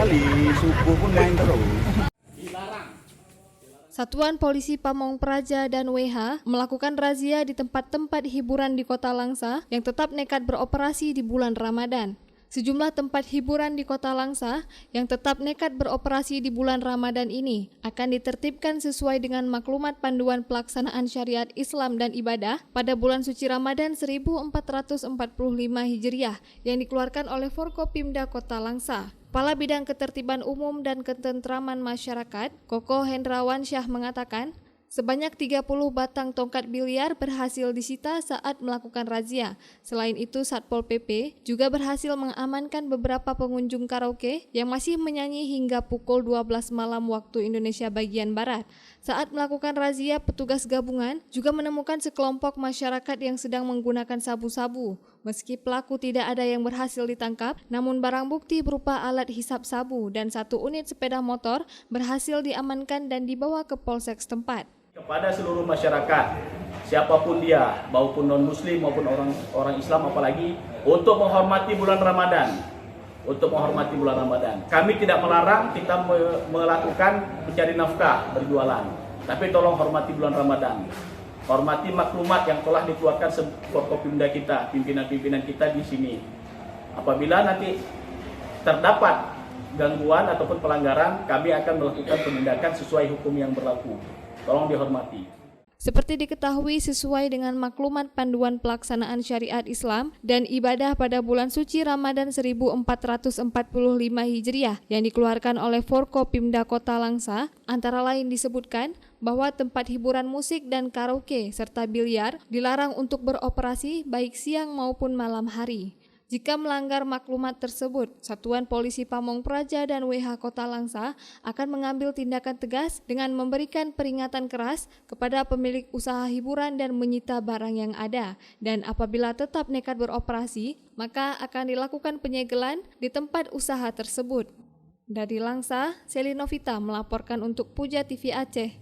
kali, subuh pun main terus. Satuan Polisi Pamong Praja dan WH melakukan razia di tempat-tempat hiburan di Kota Langsa yang tetap nekat beroperasi di bulan Ramadan. Sejumlah tempat hiburan di Kota Langsa yang tetap nekat beroperasi di bulan Ramadan ini akan ditertibkan sesuai dengan maklumat panduan pelaksanaan syariat Islam dan ibadah pada bulan suci Ramadan 1445 Hijriah yang dikeluarkan oleh Forkopimda Kota Langsa. Kepala Bidang Ketertiban Umum dan Ketentraman Masyarakat, Koko Hendrawan Syah mengatakan, sebanyak 30 batang tongkat biliar berhasil disita saat melakukan razia. Selain itu, Satpol PP juga berhasil mengamankan beberapa pengunjung karaoke yang masih menyanyi hingga pukul 12 malam waktu Indonesia bagian Barat. Saat melakukan razia, petugas gabungan juga menemukan sekelompok masyarakat yang sedang menggunakan sabu-sabu. Meski pelaku tidak ada yang berhasil ditangkap, namun barang bukti berupa alat hisap sabu dan 1 unit sepeda motor berhasil diamankan dan dibawa ke Polsek setempat. Kepada seluruh masyarakat, siapapun dia, maupun non-muslim maupun orang Islam apalagi, untuk menghormati bulan Ramadan. Kami tidak melarang kita melakukan mencari nafkah, berjualan. Tapi tolong hormati bulan Ramadan. Hormati maklumat yang telah dikeluarkan Forkopimda kita, pimpinan-pimpinan kita di sini. Apabila nanti terdapat gangguan ataupun pelanggaran, kami akan melakukan penindakan sesuai hukum yang berlaku. Tolong dihormati. Seperti diketahui sesuai dengan maklumat panduan pelaksanaan syariat Islam dan ibadah pada bulan suci Ramadan 1445 Hijriah yang dikeluarkan oleh Forkopimda Kota Langsa, antara lain disebutkan bahwa tempat hiburan musik dan karaoke serta biliar dilarang untuk beroperasi baik siang maupun malam hari. Jika melanggar maklumat tersebut, Satuan Polisi Pamong Praja dan WH Kota Langsa akan mengambil tindakan tegas dengan memberikan peringatan keras kepada pemilik usaha hiburan dan menyita barang yang ada. Dan apabila tetap nekat beroperasi, maka akan dilakukan penyegelan di tempat usaha tersebut. Dari Langsa, Seli Novita melaporkan untuk Puja TV Aceh.